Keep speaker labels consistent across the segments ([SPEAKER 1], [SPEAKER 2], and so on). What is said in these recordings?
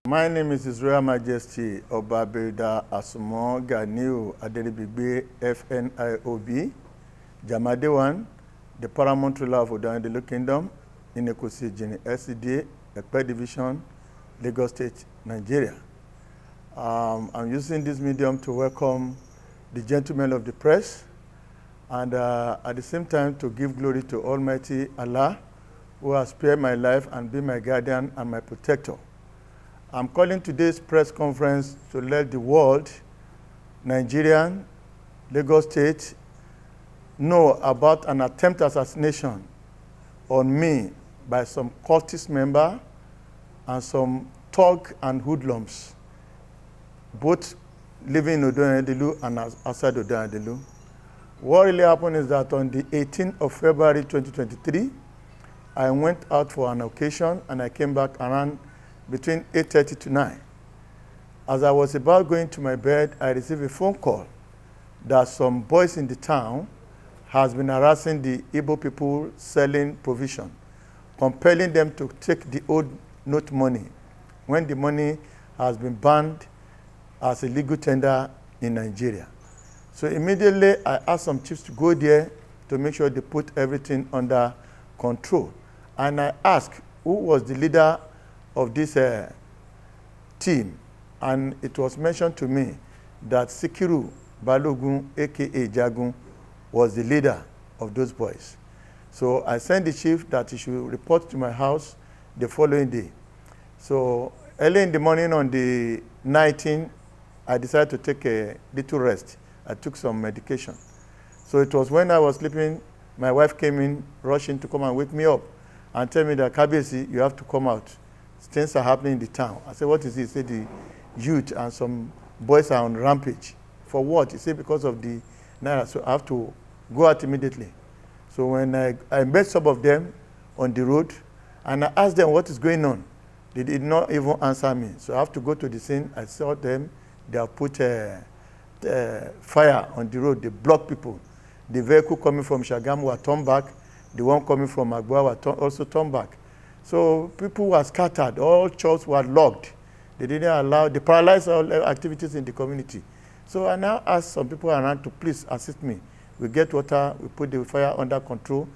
[SPEAKER 1] My name is His Royal Majesty Oba Ganiyu Aderibigbe, FNIOB, Jamadewan, the paramount ruler of Ayandelu Kingdom, in Ekosi Jini SCDA, Ekpe Division, Lagos State, Nigeria. I'm using this medium to welcome the gentlemen of the press and at the same time to give glory to Almighty Allah, who has spared my life and been my guardian and my protector. I'm calling today's press conference to let the world, Nigerian, Lagos State, know about an attempt assassination on me by some cultist member and some thug and hoodlums, both living in Ayandelu and outside Ayandelu. What really happened is that on the 18th of February 2023, I went out for an occasion and I came back around between 8:30 to 9. As I was about going to my bed, I received a phone call that some boys in the town has been harassing the Igbo people selling provision, compelling them to take the old note money when the money has been banned as a legal tender in Nigeria. So immediately I asked some chiefs to go there to make sure they put everything under control. And I asked who was the leader of this team, and it was mentioned to me that Sikiru Balogun, aka Jagun, was the leader of those boys. So I sent the chief that he should report to my house the following day. So early in the morning on the 19th, I decided to take a little rest. I took some medication. So it was when I was sleeping, my wife came in, rushing to come and wake me up and tell me that, Kabiyesi, you have to come out. Things are happening in the town. I said, what is it? He said, the youth and some boys are on rampage. For what? He said, because of the Naira. So I have to go out immediately. So when I met some of them on the road, and I asked them what is going on, they did not even answer me. So I have to go to the scene. I saw them. They have put fire on the road. They blocked people. The vehicle coming from Shagamu were turned back. The one coming from Agboa were also turned back. So people were scattered. All shops were locked. They didn't allow, they paralyzed all activities in the community. So I now asked some people around to please assist me. We get water, we put the fire under control.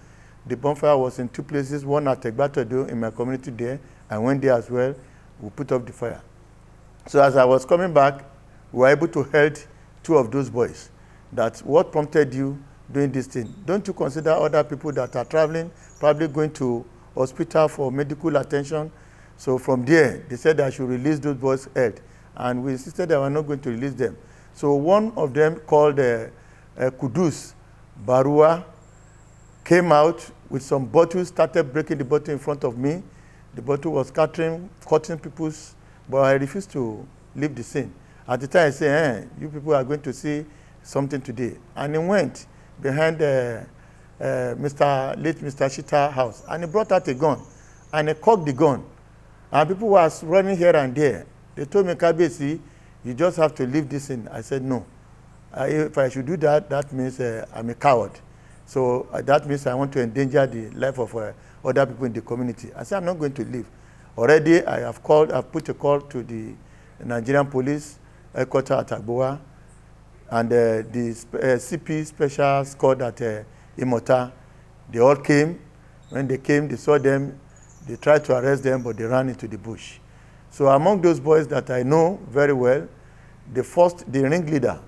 [SPEAKER 1] The bonfire was in two places, one at Egbatado in my community there. I went there as well. We put up the fire. So as I was coming back, we were able to help two of those boys. That's what prompted you doing this thing. Don't you consider other people that are traveling, probably going to hospital for medical attention? So from there, they said I should release those boys' head. And we insisted that we were not going to release them. So one of them called Kudus Barua came out with some bottles, started breaking the bottle in front of me. The bottle was scattering, cutting people's, but I refused to leave the scene. At the time I said, you people are going to see something today. And he went behind late Mr. Shita house, and he brought out a gun, and he cocked the gun. And people were running here and there. They told me, Kabiyesi, you just have to leave this in. I said, no. If I should do that, that means I'm a coward. So that means I want to endanger the life of other people in the community. I said, I'm not going to leave. Already, I've put a call to the Nigerian police headquarters at Agboa, and the CP special squad at Imota. They all came. When they came, they saw them. They tried to arrest them, but they ran into the bush. So among those boys that I know very well, the ringleader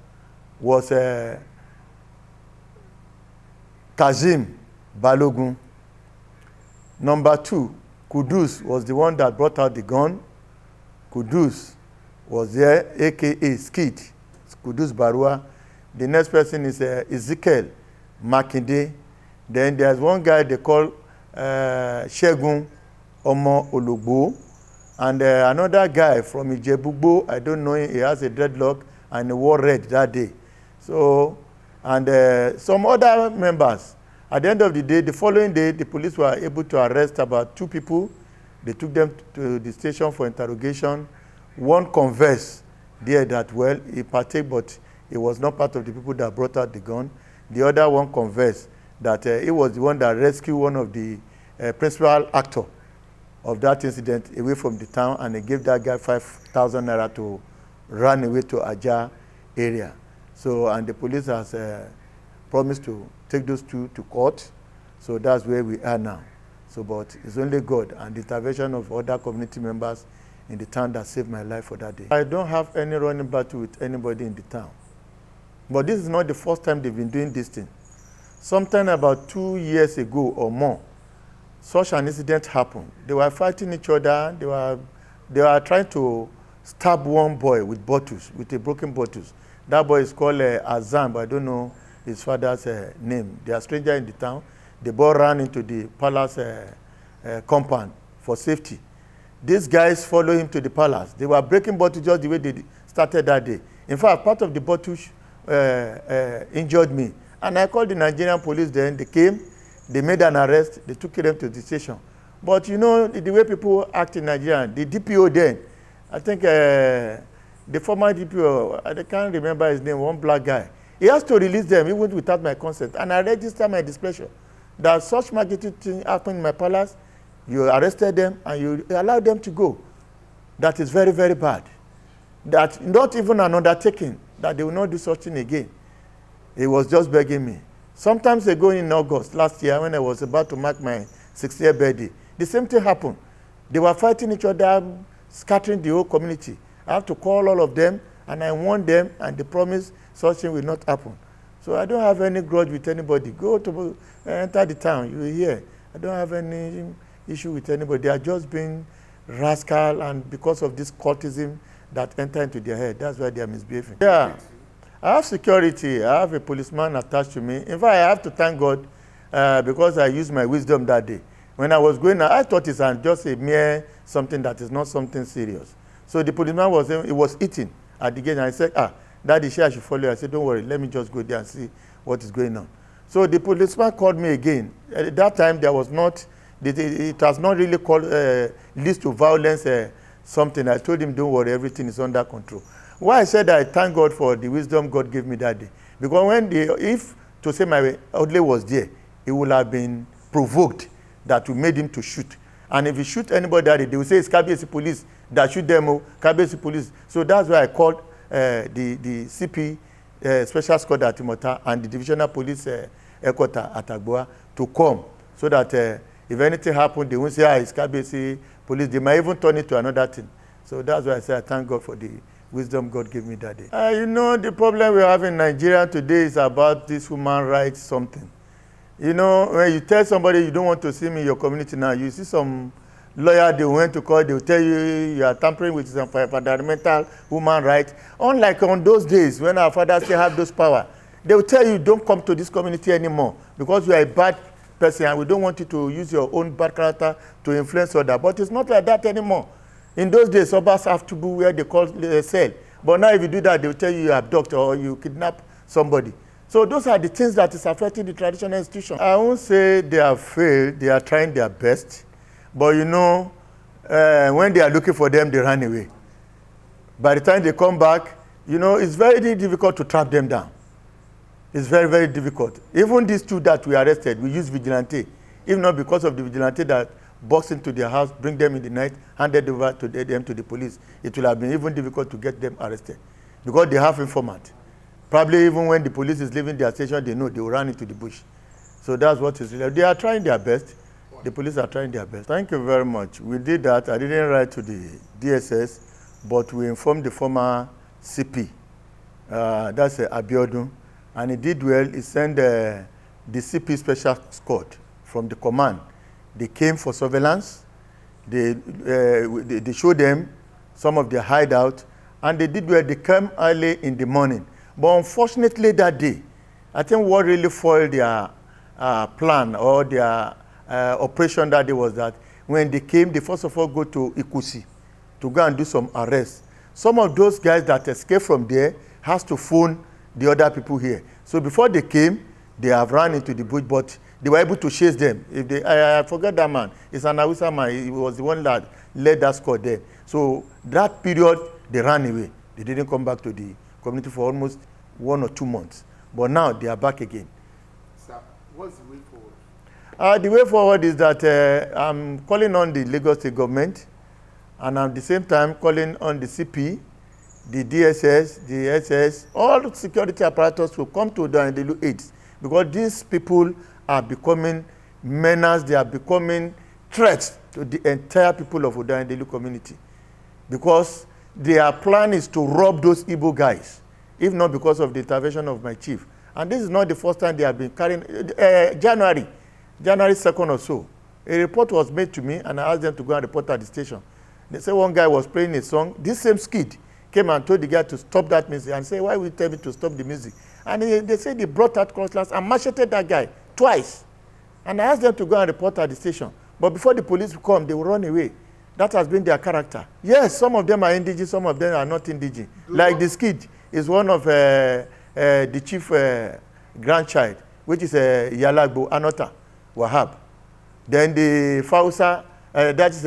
[SPEAKER 1] was Kazim Balogun. Number 2, Kudus was the one that brought out the gun. Kudus was there, aka Skid, Kudus Barua. The next person is Ezekiel Makinde. Then there's one guy they call Shegun Omo Ologbo. And another guy from Ijebugbo, I don't know him, he has a dreadlock and he wore red that day. So, and some other members. At the end of the day, the following day, the police were able to arrest about 2 people. They took them to the station for interrogation. One confessed there that, well, he partook, but he was not part of the people that brought out the gun. The other one confessed that he was the one that rescued one of the principal actor of that incident away from the town, and they gave that guy 5,000 naira to run away to Aja area. So, and the police has promised to take those two to court. So that's where we are now. So, but it's only God and the intervention of other community members in the town that saved my life for that day. I don't have any running battle with anybody in the town. But this is not the first time they've been doing this thing. Sometime about 2 years ago or more, such an incident happened. They were fighting each other. They were trying to stab one boy with bottles, with a broken bottles. That boy is called Azam, but I don't know his father's name. They are strangers in the town. The boy ran into the palace compound for safety. These guys follow him to the palace. They were breaking bottles just the way they started that day. In fact, part of the bottles injured me. And I called the Nigerian police then. They came, they made an arrest, they took them to the station. But you know, the way people act in Nigeria, the DPO then, I think the former DPO, I can't remember his name, one black guy, he has to release them even without my consent. And I registered my displeasure that such magnitude thing happened in my palace. You arrested them and you allowed them to go. That is very, very bad. That not even an undertaking, that they will not do such thing again. He was just begging me. Sometimes ago in August last year, when I was about to mark my 60th birthday, the same thing happened. They were fighting each other, scattering the whole community. I have to call all of them, and I warned them, and they promised such thing will not happen. So I don't have any grudge with anybody. Go to enter the town, you will hear. I don't have any issue with anybody. They are just being rascal, and because of this cultism that enter into their head, that's why they are misbehaving. Yeah, I have security. I have a policeman attached to me. In fact, I have to thank God because I used my wisdom that day. When I was going, I thought it's just a mere something that is not something serious. So the policeman was eating at the gate, and I said, Daddy, I should follow you. I said, don't worry, let me just go there and see what is going on. So the policeman called me again. At that time, there was not, it has not really called leads to violence something. I told him, don't worry, everything is under control. Why I said I thank God for the wisdom God gave me that day. Because when if to say my orderly was there, he would have been provoked that we made him to shoot. And if he shoot anybody that day, they will say it's Kabiyesi police that shoot them, Kabiyesi police. So that's why I called the CP Special Squad at Timota and the Divisional Police Headquarters at Agboa to come, so that if anything happened, they won't say, it's Kabiyesi police. They might even turn it to another thing. So that's why I say I thank God for the wisdom God gave me that day. You know, the problem we have in Nigeria today is about this human rights something. You know, when you tell somebody you don't want to see me in your community now, you see some lawyer, they went to court, they will tell you you are tampering with some fundamental human rights. Unlike on those days when our fathers still have those power, they will tell you don't come to this community anymore because you are a bad person and we don't want you to use your own bad character to influence others. But it's not like that anymore. In those days, Obas have to be where they call the cell. But now if you do that, they will tell you you abduct or you kidnap somebody. So those are the things that is affecting the traditional institution. I won't say they have failed. They are trying their best. But you know, when they are looking for them, they run away. By the time they come back, you know, it's very difficult to trap them down. It's very, very difficult. Even these two that we arrested, we use vigilante. If not because of the vigilante that boxed into their house, bring them in the night, handed over to them to the police, it will have been even difficult to get them arrested. Because they have informant. Probably even when the police is leaving their station, they know they will run into the bush. So that's what is really. They are trying their best. The police are trying their best. Thank you very much. We did that. I didn't write to the DSS, but we informed the former CP. That's Abiodun. And he did well. He sent the CP Special Squad from the command. They came for surveillance. They showed them some of their hideout. And they did well. They came early in the morning. But unfortunately that day, I think what really foiled their plan or their operation that day was that when they came, they first of all go to Ikusi to go and do some arrests. Some of those guys that escaped from there has to phone the other people here. So before they came, they have run into the bush, but they were able to chase them. I forgot that man. It's an Hausa man. He was the one that led that squad there. So that period, they ran away. They didn't come back to the community for almost 1 or 2 months. But now they are back again.
[SPEAKER 2] Sir, what's the way forward?
[SPEAKER 1] The way forward is that I'm calling on the Lagos State government, and at the same time calling on the CP, the DSS, the SS, all security apparatus to come to the Ayandelu aids, because these people are becoming menace, they are becoming threats to the entire people of Ayandelu community, because their plan is to rob those Igbo guys, if not because of the intervention of my chief. And this is not the first time they have been carrying. January 2nd or so, a report was made to me, and I asked them to go and report at the station. They said one guy was playing a song. This same skid came and told the guy to stop that music, and say, why will you tell me to stop the music? And they said they brought out cutlass and macheted that guy twice. And I asked them to go and report at the station. But before the police come, they will run away. That has been their character. Yes, some of them are indigenous, some of them are not indigenous. Like the skid is one of the chief grandchild, which is Yalagbo Anota Wahab. Then the Fausa, that is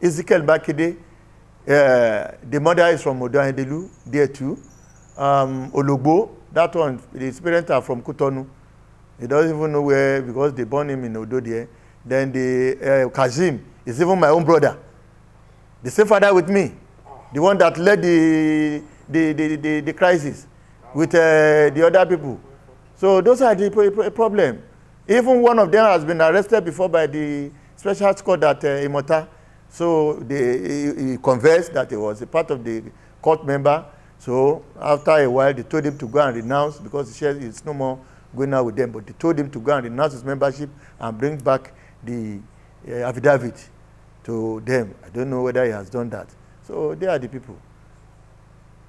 [SPEAKER 1] Ezekiel Bakide. The mother is from Ayandelu, there too. Ologbo, that one, his parents are from Kutonu. He doesn't even know where, because they born him in Odo there. Then the Kazim is even my own brother. The same father with me. The one that led the crisis with the other people. So those are the problem. Even one of them has been arrested before by the special squad at Imota. So he confessed that he was a part of the court member. So after a while, they told him to go and renounce, because he said it's no more going out with them. But they told him to go and renounce his membership and bring back the affidavit to them. I don't know whether he has done that. So they are the people.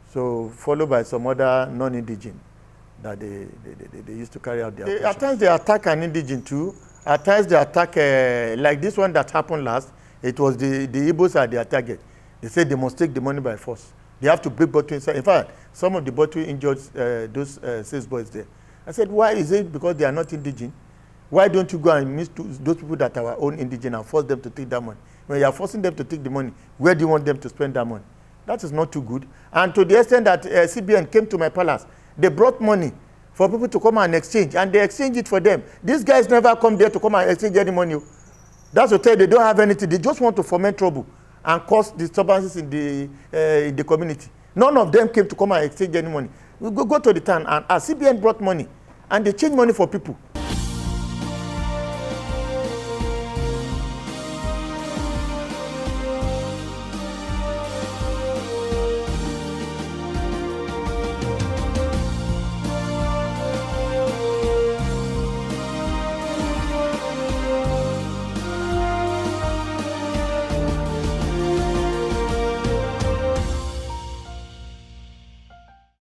[SPEAKER 1] So followed by some other non-indigene that they used to carry out their operation. At times they attack an indigene too. At times they attack, like this one that happened last, it was the Igbos are their target. They said they must take the money by force. They have to break bottle inside. In fact, some of the bottle injured those 6 boys there. I said, why is it because they are not indigene? Why don't you go and meet those people that are our own indigene and force them to take that money? When you are forcing them to take the money, where do you want them to spend that money? That is not too good. And to the extent that CBN came to my palace, they brought money for people to come and exchange, and they exchange it for them. These guys never come there to come and exchange any money. That's to tell you they don't have anything. They just want to foment trouble and cause disturbances in the community. None of them came to come and exchange any money. We go to the town, and CBN brought money, and they change money for people.